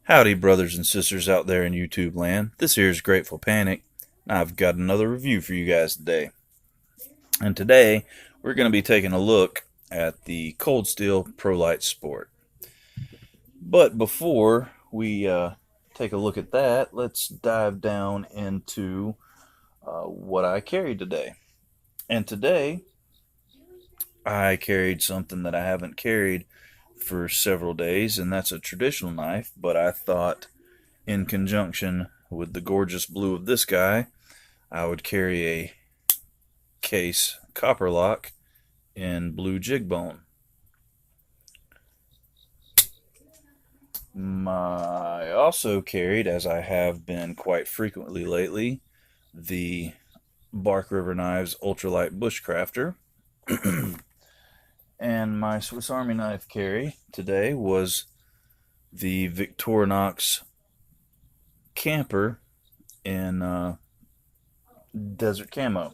Howdy, brothers and sisters out there in YouTube land. This here is Grateful Panic. I've got another review for you guys today. And today, we're going to be taking a look at the Cold Steel Prolite Sport. But before we take a look at that, let's dive down into what I carried today. And today, I carried something that I haven't carried for several days, and that's a traditional knife, but I thought in conjunction with the gorgeous blue of this guy, I would carry a case copper lock in blue jig bone. I also carried, as I have been quite frequently lately, the Bark River Knives Ultralight Bushcrafter. And my Swiss Army knife carry today was the Victorinox Camper in Desert Camo.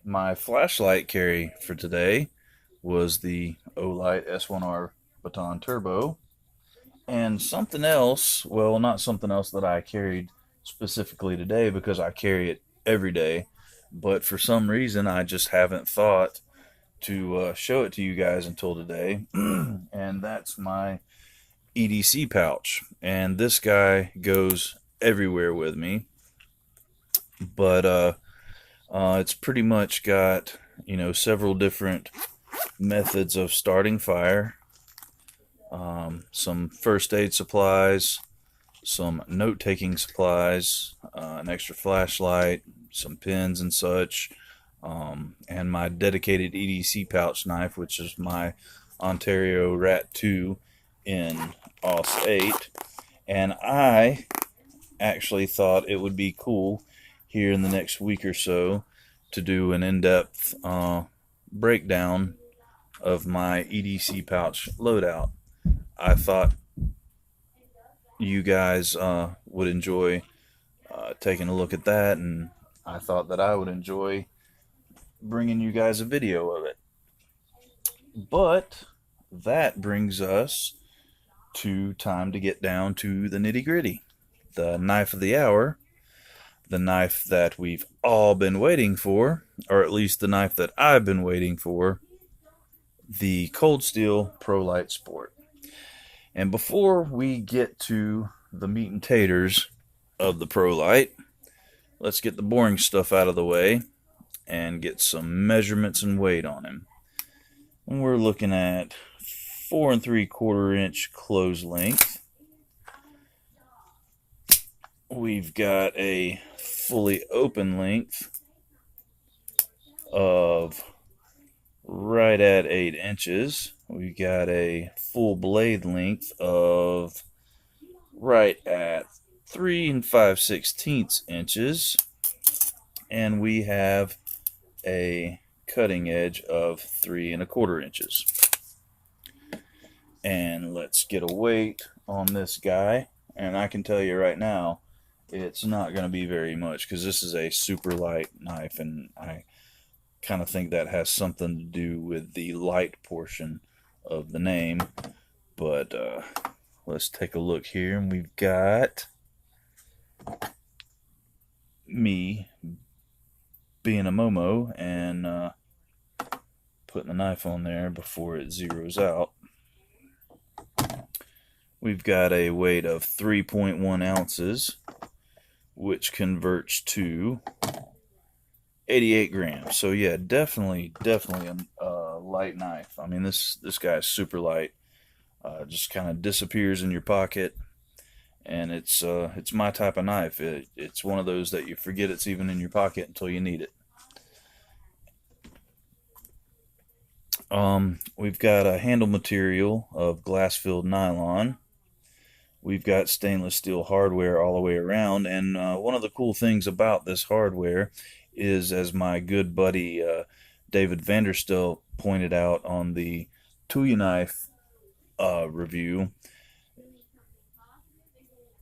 My flashlight carry for today was the Olight S1R Baton Turbo. And something else, well, not something else that I carried specifically today because I carry it every day, but for some reason I just haven't thought to show it to you guys until today. And that's my EDC pouch, and this guy goes everywhere with me. But it's pretty much got, several different methods of starting fire, some first aid supplies, some note-taking supplies, an extra flashlight, some pins and such, and my dedicated EDC pouch knife, which is my Ontario Rat 2 in Aus 8. And I actually thought it would be cool here in the next week or so to do an in-depth breakdown of my EDC pouch loadout. I thought you guys would enjoy taking a look at that, and I thought that I would enjoy bringing you guys a video of it. But that brings us to time to get down to the nitty-gritty. The knife of the hour, the knife that we've all been waiting for, or at least the knife that I've been waiting for, the Cold Steel Prolite Sport. And before we get to the meat and taters of the Prolite, let's get the boring stuff out of the way and get some measurements and weight on him. And we're looking at 4 3/4 inch close length. We've got a fully open length of right at 8 inches. We got a full blade length of right at 3 5/16 inches, and we have a cutting edge of 3 1/4 inches. And let's get a weight on this guy, and I can tell you right now, it's not going to be very much because this is a super light knife, and I kind of think that has something to do with the light portion of the name. But let's take a look here, and we've got me being a Momo and putting the knife on there before it zeroes out. We've got a weight of 3.1 ounces, which converts to 88 grams. So yeah, definitely a light knife. I mean, this guy is super light. Just kind of disappears in your pocket, and it's my type of knife. It's one of those that you forget it's even in your pocket until you need it. We've got a handle material of glass-filled nylon. We've got stainless steel hardware all the way around, and one of the cool things about this hardware is, as my good buddy David Vanderstel pointed out on the Tuya knife review,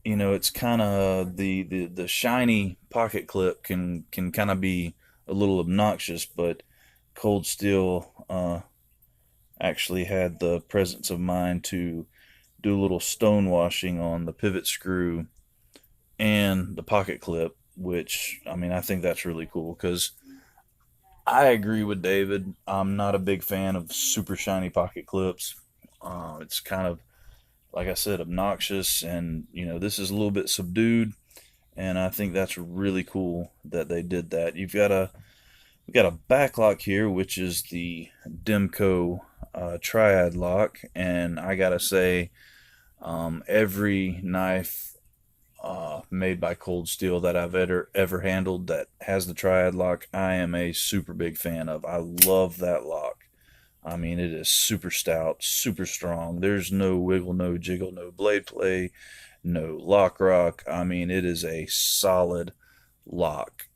it's kind of the shiny pocket clip can kind of be a little obnoxious, but Cold Steel actually had the presence of mind to do a little stone washing on the pivot screw and the pocket clip, which, I mean, I think that's really cool because I agree with David. I'm not a big fan of super shiny pocket clips. It's kind of, like I said, obnoxious, and this is a little bit subdued, and I think that's really cool that they did that. We got a back lock here, which is the Demco Triad lock, and I gotta say, every knife made by Cold Steel that I've ever handled that has the Triad lock, I am a super big fan of. I love that lock. I mean, it is super stout, super strong. There's no wiggle, no jiggle, no blade play, no lock rock. I mean, it is a solid lock.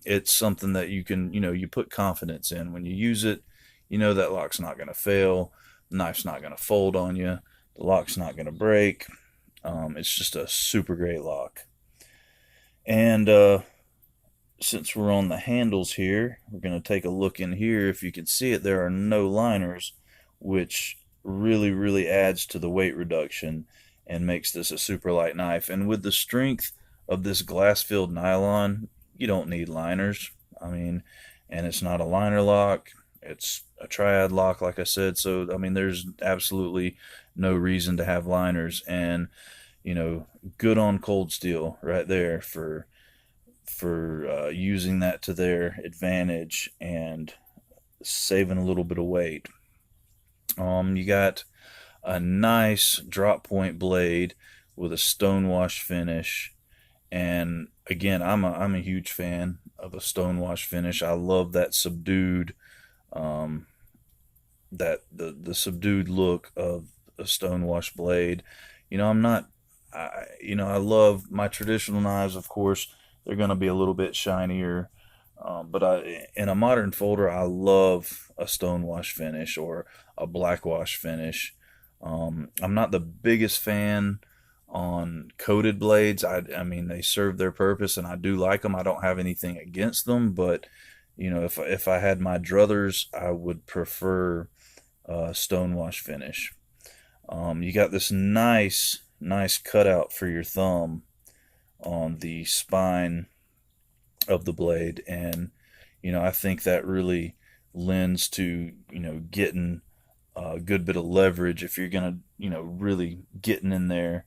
It's something that you can, you put confidence in when you use it. You know that lock's not going to fail. The knife's not going to fold on you. The lock's not going to break. It's just a super great lock. And since we're on the handles here, we're going to take a look in here. If you can see it, there are no liners, which really, really adds to the weight reduction and makes this a super light knife. And with the strength of this glass-filled nylon, you don't need liners. I mean, and it's not a liner lock. It's a triad lock, like I said. So, I mean, there's absolutely no reason to have liners. And, good on Cold Steel right there for using that to their advantage and saving a little bit of weight. You got a nice drop point blade with a stonewash finish, and again, I'm a huge fan of a stonewash finish. I love that subdued, that the subdued look of a stonewash blade. I'm not, I love my traditional knives, of course. They're going to be a little bit shinier. But in a modern folder, I love a stonewash finish or a blackwash finish. I'm not the biggest fan on coated blades. I mean, they serve their purpose, and I do like them. I don't have anything against them, but if I had my druthers, I would prefer stonewash finish. You got this nice cutout for your thumb on the spine of the blade, and I think that really lends to getting a good bit of leverage if you're gonna really getting in there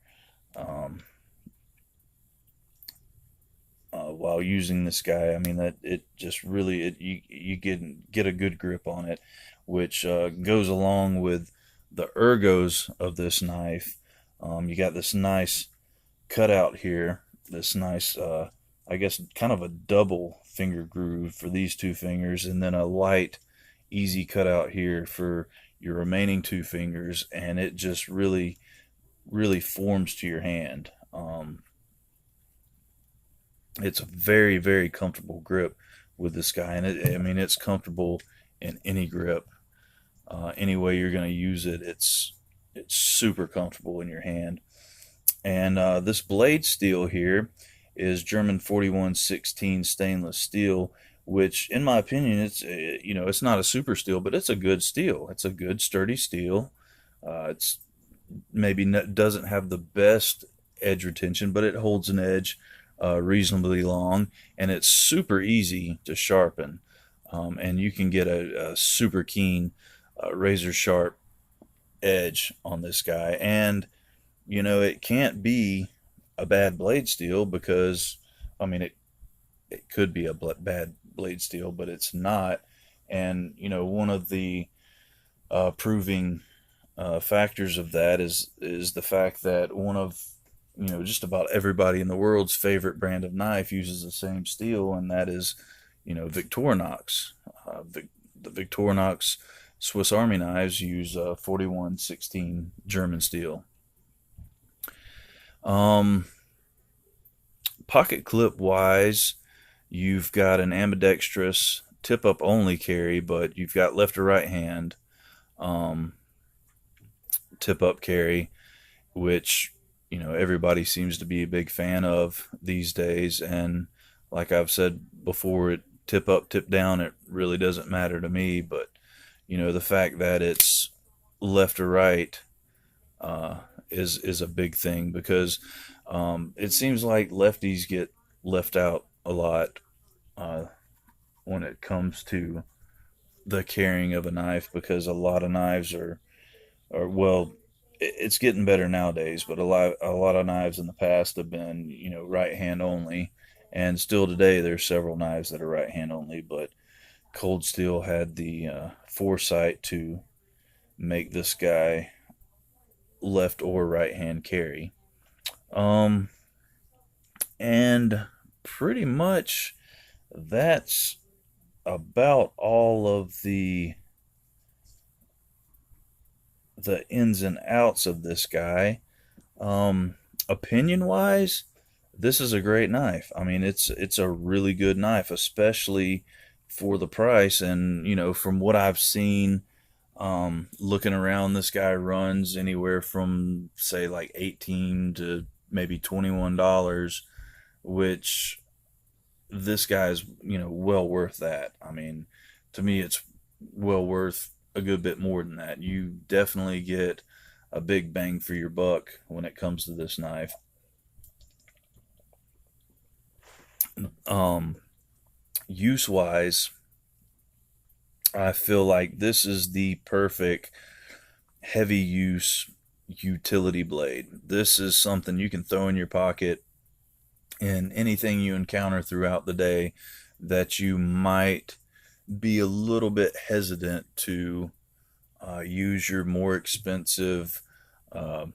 while using this guy. I mean, that it just really you get a good grip on it, which goes along with the ergos of this knife. You got this nice cutout here, this nice I guess kind of a double finger groove for these two fingers, and then a light easy cutout here for your remaining two fingers, and it just really forms to your hand. It's a very, very comfortable grip with this guy, and I mean, it's comfortable in any grip, any way you're going to use it. It's super comfortable in your hand. And this blade steel here is German 4116 stainless steel, which, in my opinion, it's not a super steel, but it's a good steel. It's a good sturdy steel. It's maybe doesn't have the best edge retention, but it holds an edge reasonably long, and it's super easy to sharpen. And you can get a super keen razor sharp edge on this guy, and it can't be a bad blade steel because, I mean, it could be a bad blade steel, but it's not. And one of the proving factors of that is the fact that one of just about everybody in the world's favorite brand of knife uses the same steel, and that is Victorinox. The Victorinox Swiss Army knives use 4116 German steel. Pocket clip wise, you've got an ambidextrous tip up only carry, but you've got left or right hand tip up carry, which everybody seems to be a big fan of these days. And like I've said before, it tip up, tip down, it really doesn't matter to me. But the fact that it's left or right is a big thing, because it seems like lefties get left out a lot uh, when it comes to the carrying of a knife, because a lot of knives are well, it's getting better nowadays, but a lot of knives in the past have been, right hand only, and still today there's several knives that are right hand only. But Cold Steel had the foresight to make this guy left or right hand carry. Um, and pretty much that's about all of the ins and outs of this guy. Opinion wise, this is a great knife. I mean, it's a really good knife, especially for the price. And from what I've seen, looking around, this guy runs anywhere from, say, like 18 to maybe $21, which this guy's, well worth that. I mean, to me, it's well worth a good bit more than that. You definitely get a big bang for your buck when it comes to this knife. Um, Use wise, I feel like this is the perfect heavy use utility blade. This is something you can throw in your pocket in anything you encounter throughout the day that you might be a little bit hesitant to use your more expensive, uh,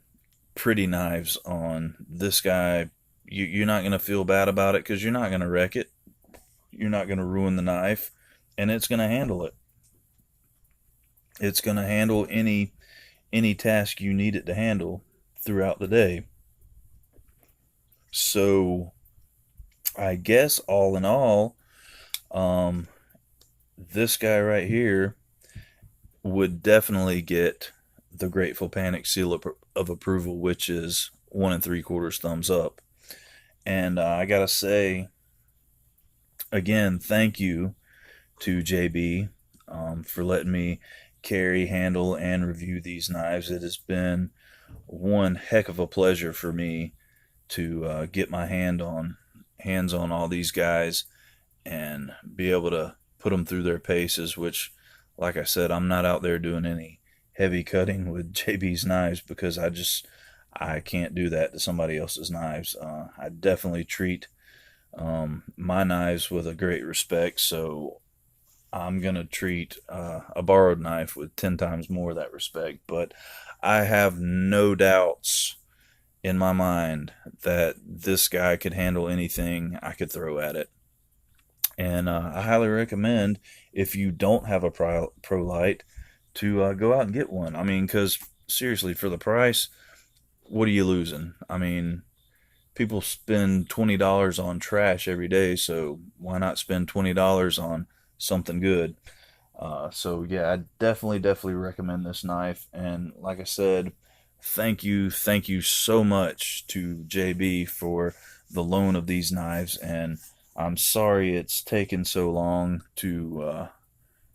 pretty knives on. This guy, you're not going to feel bad about it, because you're not going to wreck it. You're not going to ruin the knife, and it's going to handle it. It's going to handle any task you need it to handle throughout the day. So I guess all in all, um, this guy right here would definitely get the Grateful Panic seal of approval, which is 1 3/4 thumbs up. And I gotta say, again, thank you to JB for letting me carry, handle, and review these knives. It has been one heck of a pleasure for me to get my hands on all these guys and be able to put them through their paces. Which, like I said, I'm not out there doing any heavy cutting with JB's knives, because I can't do that to somebody else's knives. I definitely treat my knives with a great respect, so I'm gonna treat a borrowed knife with 10 times more of that respect. But I have no doubts in my mind that this guy could handle anything I could throw at it. And I highly recommend, if you don't have a Prolite, to go out and get one. I mean, because seriously, for the price, what are you losing? I mean, people spend $20 on trash every day, so why not spend $20 on something good? So yeah, I definitely recommend this knife. And like I said, thank you so much to JB for the loan of these knives. And I'm sorry it's taken so long to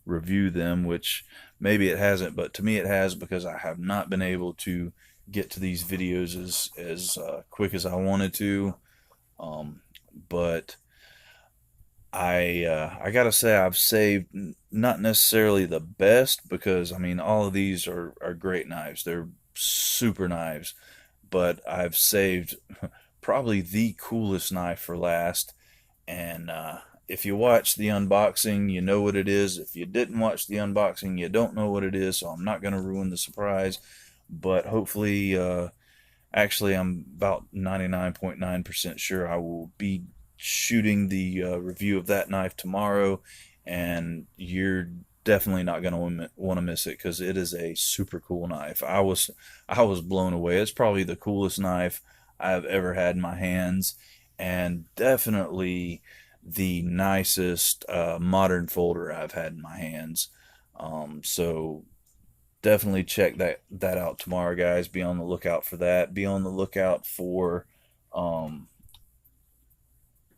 review them, which maybe it hasn't, but to me it has, because I have not been able to get to these videos as quick as I wanted to. But I gotta say, I've saved not necessarily the best, because I mean, all of these are great knives. They're super knives, but I've saved probably the coolest knife for last. And if you watch the unboxing, you know what it is. If you didn't watch the unboxing, you don't know what it is. So I'm not going to ruin the surprise. But hopefully, actually, I'm about 99.9% sure I will be shooting the review of that knife tomorrow. And you're definitely not going to want to miss it, because it is a super cool knife. I was blown away. It's probably the coolest knife I've ever had in my hands, and definitely the nicest modern folder I've had in my hands. So definitely check that out tomorrow, guys. Be on the lookout for that. Be on the lookout for um,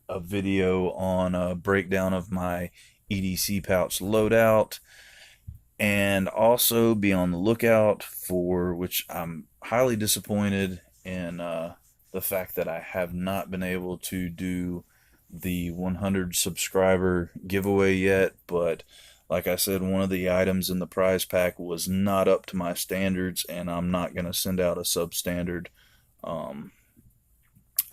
a video on a breakdown of my EDC pouch loadout. And also be on the lookout for, which I'm highly disappointed in the fact that I have not been able to do the 100 subscriber giveaway yet, but like I said, one of the items in the prize pack was not up to my standards, and I'm not going to send out a substandard um,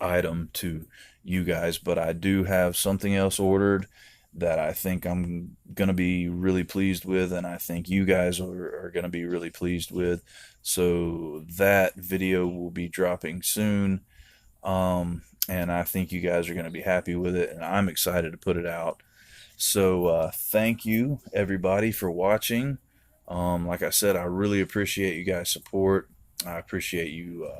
item to you guys, but I do have something else ordered that I think I'm going to be really pleased with, and I think you guys are going to be really pleased with. So that video will be dropping soon, and I think you guys are going to be happy with it, and I'm excited to put it out. So thank you everybody for watching. Like I said, I really appreciate you guys' support. I appreciate you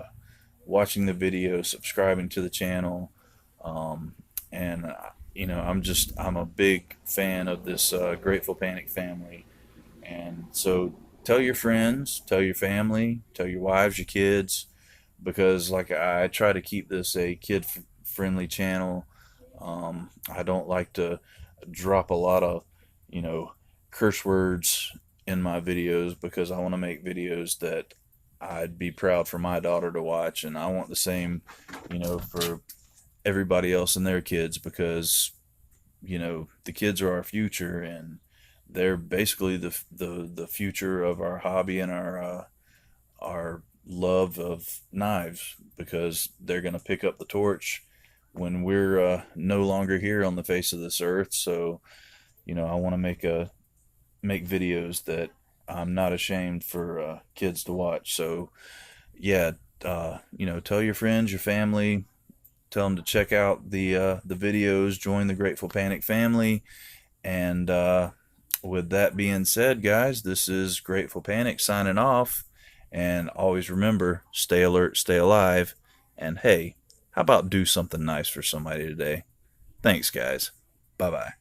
watching the video, subscribing to the channel, and you know, I'm a big fan of this Grateful Panic family. And so tell your friends, tell your family, tell your wives, your kids, because like I try to keep this a kid friendly channel. I don't like to drop a lot of, you know, curse words in my videos, because I want to make videos that I'd be proud for my daughter to watch, and I want the same, you know, for everybody else and their kids, because you know, the kids are our future, and they're basically the future of our hobby and our love of knives, because they're going to pick up the torch when we're no longer here on the face of this earth. So you know, I want to make videos that I'm not ashamed for kids to watch. So yeah, you know, tell your friends, your family, tell them to check out the videos, join the Grateful Panic family, and with that being said, guys, this is Grateful Panic signing off. And always remember, stay alert, stay alive, and hey, how about do something nice for somebody today? Thanks, guys. Bye bye.